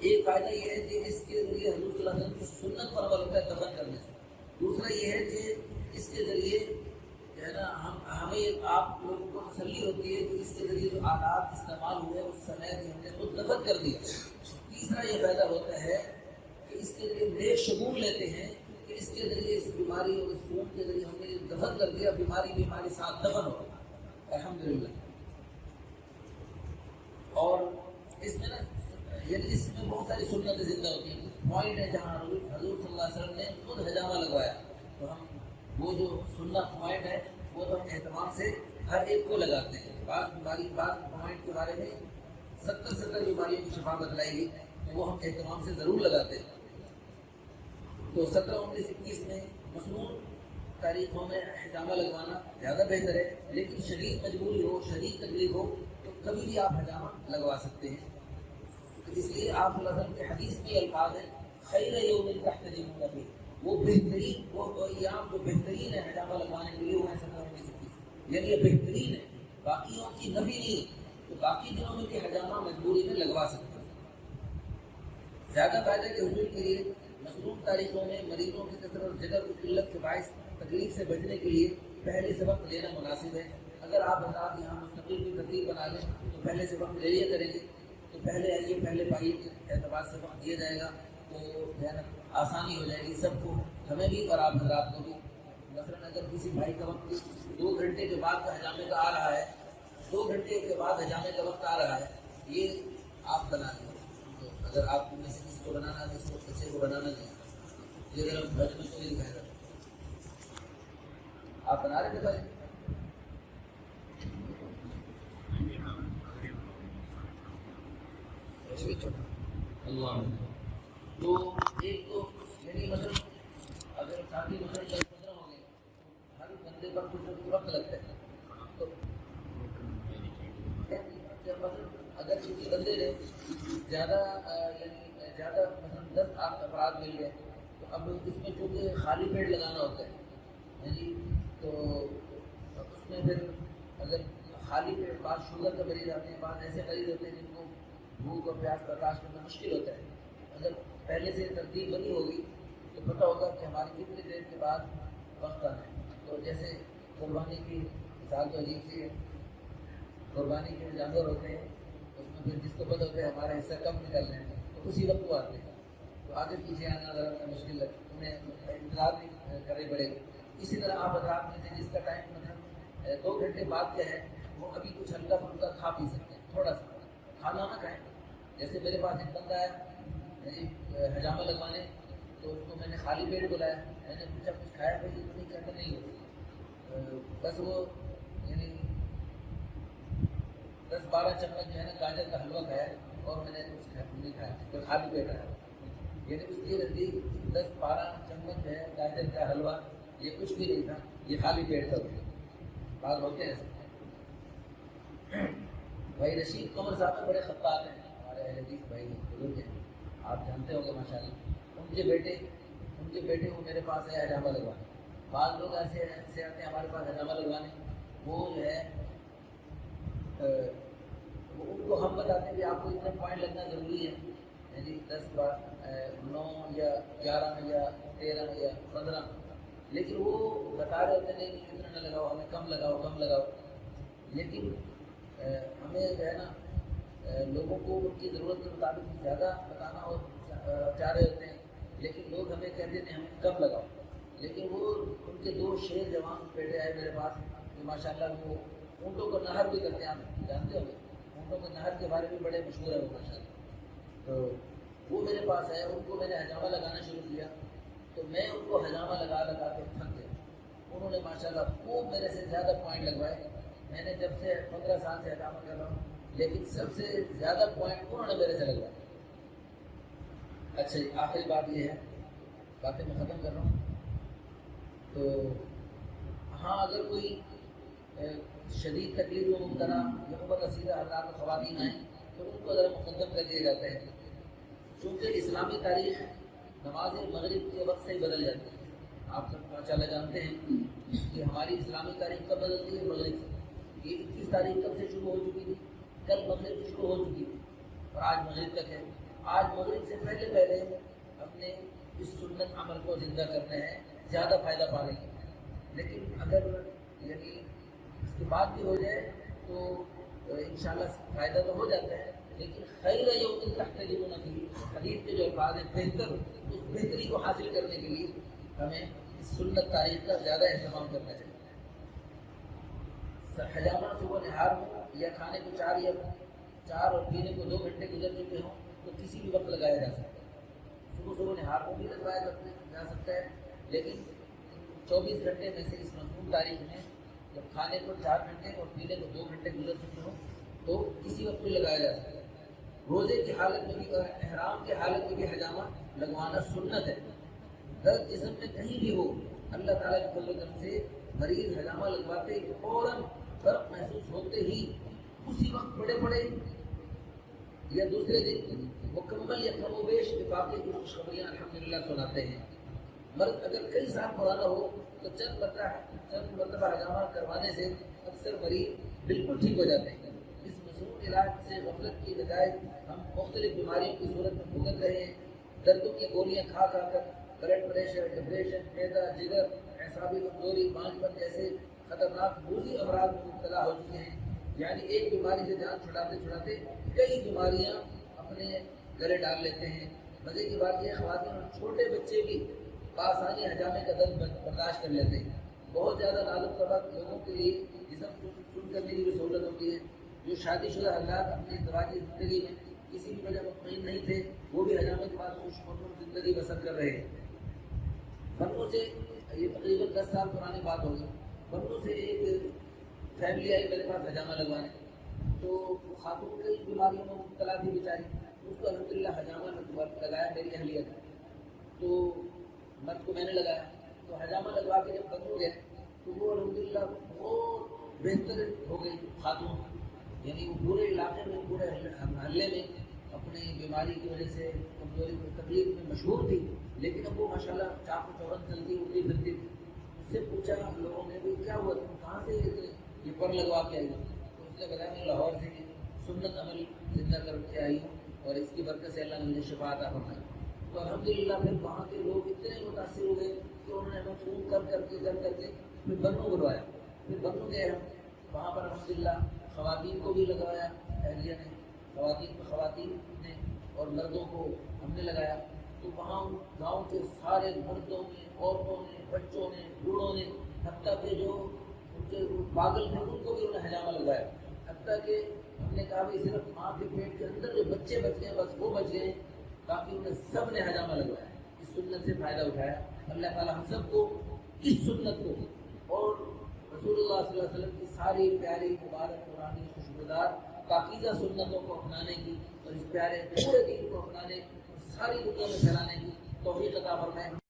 ایک فائدہ یہ ہے کہ اس کے ذریعے حضور صلی اللہ علیہ وسلم کی سنت پر عمل ہوتا ہے دفن کرنے سے. دوسرا یہ ہے کہ اس کے ذریعے جو ہے نا ہمیں آپ لوگوں کو تسلی ہوتی ہے کہ اس کے ذریعے جو آلات استعمال ہوئے اس سمے کہ ہم نے خود دفن کر دیا. تیسرا یہ فائدہ ہوتا ہے کہ اس کے ذریعے نیک شگون لیتے ہیں کہ اس کے ذریعے اس بیماری اور اس خون کے ذریعے ہم نے دفن کر دیا, بیماری بھی ہمارے ساتھ دفن ہو الحمدللہ. اور اس میں نا یعنی اس میں بہت ساری سنتیں زندہ ہوتی ہیں. پوائنٹ ہے جہاں حضور صلی اللہ علیہ وسلم نے خود حجامہ لگوایا, تو ہم وہ جو سنت پوائنٹ ہے وہ تو ہم اہتمام سے ہر ایک کو لگاتے ہیں. بعض پوائنٹ کے بارے میں 70 بیماریوں کی شفا بتلائی گئی, تو وہ ہم اہتمام سے ضرور لگاتے ہیں. تو 17, 19, 21 میں مصنون تاریخوں میں حجامہ لگوانا زیادہ بہتر ہے, لیکن شدید مجبوری ہو, شدید تکلیف ہو تو کبھی بھی آپ حجامہ لگوا سکتے ہیں. اس لیے آپ صلی اللہ علیہ وسلم کے حدیث میں الفاظ ہیں خیر یوم تحتجمون فیہ, وہ بہترین وہ ایام جو بہترین ہے حجامہ لگوانے کے لیے وہ ہے 17, 19, 21, یعنی یہ بہترین ہے. باقیوں کی نفی نہیں, تو باقی دنوں میں بھی حجامہ مجبوری میں لگوا سکتے ہیں. زیادہ فائدے کے حصول کے لیے مصروف تاریخوں میں مریضوں کی کثرت اور جگر کی قلت کے باعث تکلیف سے بچنے کے لیے پہلے سے وقت لینا مناسب ہے. اگر آپ حضرات یہاں مستقل کی ترتیب بنا لیں تو پہلے سے وقت لے لیا کریں گے, تو پہلے آئیے پہلے پائیے کے اعتبار سے وقت دیا جائے گا, تو جو ہے نا آسانی ہو جائے گی سب کو, ہمیں بھی اور آپ حضرات کو بھی. مثلاً اگر کسی بھائی کا وقت 2 گھنٹے کے بعد کا حجامے کا آ رہا ہے, 2 گھنٹے کے بعد حجامے کا وقت آ رہا ہے, یہ آپ بنا لیں. تو اگر آپ میں سے کسی کو بنانا ہے, کسی کو بچے کو بنانا نہیں, یہ اگر ہم بھجن کو نہیں کہہ رہے, آپ بنا رہے تھے بھائی. اللہ تو ایک تو یعنی مثلا اگر ساتھی مثلا 10-15 ہو گئے, ہر بندے پر کچھ وقت لگتا ہے, تو جب مثلا اگر کسی بندے نے زیادہ یعنی زیادہ مثلا 10 افراد مل گئے, تو اب اس میں چونکہ خالی پیٹ لگانا ہوتا ہے جی, تو اس میں پھر اگر خالی پیٹ, بعض شوگر کے مریض آتے ہیں, بعض ایسے مریض ہوتے ہیں جن کو بھوک اور پیاس برداشت کرنا مشکل ہوتا ہے. اگر پہلے سے ترتیب بنی ہوگی تو پتہ ہوگا کہ ہماری کتنی دیر کے بعد وقت آنا ہے. تو جیسے قربانی کی مثال تو عجیب سی ہے, قربانی کے جانور ہوتے ہیں, اس میں پھر جس کو پتہ ہوتا ہے ہمارا حصہ کم نکلنا ہے, تو اسی وقت وہ آتے ہیں, تو آگے پیچھے آنا ذرا مشکل ہے, انہیں انتظار بھی کرنے پڑے گا. اسی طرح آپ رات میں سے جس کا ٹائم مطلب 2 گھنٹے بعد کیا ہے, وہ ابھی کچھ ہلکا پھلکا کھا پی سکتے ہیں, تھوڑا سا کھانا نہ کھائیں. جیسے میرے پاس ایک بندہ ہے حجامہ لگوانے, تو اس کو میں نے خالی پیٹ بلایا, میں نے پوچھا کچھ کھایا بھائی, یہ نہیں کہتا نہیں ہو, بس وہ یعنی 10-12 چمچ جو ہے نا گاجر کا حلوہ کھایا, اور میں نے کچھ نہیں کھایا, پھر خالی پیٹ آیا. یعنی اس کے نزدیک 10-12 چمچ جو ہے گاجر کا حلوہ یہ کچھ بھی نہیں تھا, یہ خالی پیٹ تھا. بعض ہوتے ہیں ایسے. بھائی رشید قمر صاحب بڑے خطاط ہیں, ہمارے اہل حدیث بھائی بزرگ ہیں, آپ جانتے ہوں گے ماشاء اللہ. ان کے بیٹے وہ میرے پاس ہے حجامہ لگوانے. بعض لوگ ایسے آتے ہیں ہمارے پاس حجامہ لگوانے, وہ جو ہے وہ ان کو ہم بتاتے ہیں کہ آپ کو اتنے پوائنٹ لگنا ضروری ہے, یعنی 10 بار 9 یا 11 یا 13 یا 15, لیکن وہ بتا رہے ہوتے نہیں اتنا نہ لگاؤ, ہمیں کم لگاؤ. لیکن ہمیں جو ہے نا لوگوں کو ان کی ضرورت کے مطابق زیادہ بتانا اور چاہ رہے ہوتے ہیں, لیکن لوگ ہمیں کہتے ہیں ہمیں کم لگاؤ. لیکن وہ ان کے 2 شیر جوان بیٹے آئے میرے پاس, کہ ماشاء اللہ وہ اونٹوں کو نہر بھی کرتے ہیں, آپ جانتے ہو اونٹوں کے نہر کے بارے میں بڑے مشہور ہے وہ ماشاء اللہ. تو وہ میرے پاس ہے, ان کو میں نے حجامہ لگانا شروع کیا, تو میں ان کو حجامہ لگا کے تھک گیا. انہوں نے ماشاء اللہ خوب میرے سے زیادہ پوائنٹ لگوائے. میں نے جب سے 15 سال سے حجامہ کر رہا ہوں, لیکن سب سے زیادہ پوائنٹ انہوں نے میرے سے لگوائے. اچھا جی, آخری بات یہ ہے, باتیں میں ختم کر رہا ہوں. تو ہاں اگر کوئی شدید تکلیف میں مبتلا یا عمر رسیدہ حضرات و خواتین آئیں, تو ان کو ذرا مقدم کر دیا جاتا ہے, چونکہ اسلامی تاریخ نماز مغرب کے وقت سے ہی بدل جاتی ہے. آپ سب ماشاء اللہ جانتے ہیں کہ ہماری اسلامی تاریخ کب بدلتی ہے, مغرب سے. یہ 21 تاریخ کب سے شروع ہو چکی تھی, کل مغرب سے شروع ہو چکی تھی, اور آج مغرب تک ہے. آج مغرب سے پہلے پہلے اپنے اس سنت عمل کو زندہ کرنے ہیں، زیادہ فائدہ پا لیں گے۔ لیکن اگر یعنی اس کے بعد بھی ہو جائے تو انشاءاللہ فائدہ تو ہو جاتا ہے، لیکن خیر یوم تحتجبون فیہ، حدیث کے جو الفاظ ہیں بہتر، اس بہتری کو حاصل کرنے کے لیے ہمیں اس سنت تاریخ کا زیادہ اہتمام کرنا چاہیے۔ حجامہ صبح نہار ہو یا کھانے کو 4 اور پینے کو 2 گھنٹے گزر چکے ہوں تو کسی بھی وقت لگایا جا سکتا ہے۔ صبح نہار کو بھی لگوایا جا سکتا ہے، لیکن 24 گھنٹے میں سے اس مضمون تاریخ میں جب کھانے کو 4 گھنٹے اور پینے کو 2 گھنٹے گزر چکے ہوں تو کسی وقت بھی لگایا جا سکتا ہے۔ روزے کی حالت میں بھی اور احرام کی حالت میں بھی حجامہ لگوانا سنت ہے۔ درد جسم میں کہیں بھی ہو، اللہ تعالیٰ کے فضل و کرم سے مریض حجامہ لگواتے ہی فوراً فرق محسوس ہوتے ہی اسی وقت پڑے یا دوسرے دن مکمل یا کم و بیش اتفاقی کی خوشخبریاں الحمدللہ سناتے ہیں۔ مرد اگر کئی سال پرانا ہو تو چند مرتبہ حجامہ کروانے سے اکثر مریض بالکل ٹھیک ہو جاتے ہیں۔ اس مصنوعی علاج سے غفلت کی بجائے ہم مختلف بیماریوں کی صورت میں بھگت رہے ہیں۔ دردوں کی گولیاں کھا کر بلڈ پریشر، ڈپریشن، معدہ، جگر، اعصابی کمزوری، بانجھ پن جیسے خطرناک موذی امراض میں مبتلا ہو چکے ہیں۔ یعنی ایک بیماری سے جان چھڑاتے کئی بیماریاں اپنے گلے ڈال لیتے ہیں۔ مزے کی بات یہ خواتین اور چھوٹے بچے بھی بآسانی حجامے کا درد برداشت کر لیتے ہیں۔ بہت زیادہ نازک طبقہ لوگوں کے لیے جسم سن کرنے کی بھی سہولت ہوتی ہے۔ جو شادی شدہ حضرات اپنی ازدواجی زندگی میں کسی بھی وجہ مطمئن نہیں تھے، وہ بھی حجامے کے بعد خوش مطمئن زندگی بسر کر رہے ہیں۔ بنوں سے یہ تقریباً 10 سال پرانی بات ہوگی، بنوں سے ایک فیملی آئی میرے پاس حجامہ لگوانے، تو وہ خاتون کئی بیماریوں میں مبتلا تھی بیچاری، اس کو الحمدللہ حجامہ لگایا میری اہلیہ نے، تو مرد کو میں نے لگایا، تو حجامہ لگوا کے جب بند ہو گئے تو وہ الحمدللہ بہت بہتر ہو گئی خاتون، یعنی وہ پورے علاقے میں، پورے محلے میں اپنی بیماری کی وجہ سے کمزوری کی تکلیف میں مشہور تھی، لیکن اب وہ ماشاءاللہ چاق و چوبند چلتی اٹھتی پھرتی تھی۔ اس سے پوچھا لوگوں نے بھی کیا ہوا، تم کہاں سے یہ پر لگوا کے آئی ہو؟ تو اس نے بتایا میں لاہور سے سنت عمل زندہ کر کے آئی ہوں اور اس کی برکت سے اللہ نے مجھے شفا عطا فرمائی۔ تو الحمدللہ پھر وہاں کے لوگ اتنے متاثر ہو گئے کہ انہوں نے ہمیں فون کر کے پھر بنوں بلوایا، پھر بنوں گئے ہم وہاں پر الحمدللہ خواتین کو بھی لگوایا اہلیہ نے، خواتین نے اور مردوں کو ہم نے لگایا، تو وہاں گاؤں کے سارے مردوں نے، عورتوں نے، بچوں نے، بوڑھوں نے، حتیٰ کہ جو ان کے پاگل تھے ان کو بھی انہوں نے حجامہ لگوایا، حتیٰ کہ ہم نے کہا بھی صرف ماں کے پیٹ کے اندر جو بچے بچ گئے بس وہ بچ گئے، باقی انہیں سب نے حجامہ لگوایا، اس سنت سے فائدہ اٹھایا۔ اللہ تعالیٰ ہم سب کو اس سنت کو اور رسول اللہ صلی اللہ علیہ وسلم کی ساری پیاری مبارک پرانی خوشبودار پاکیزہ سنتوں کو اپنانے کی اور اس پیارے پورے دین کو اپنانے اور ساری دنیا میں پھیلانے کی توفیق عطا فرمائے۔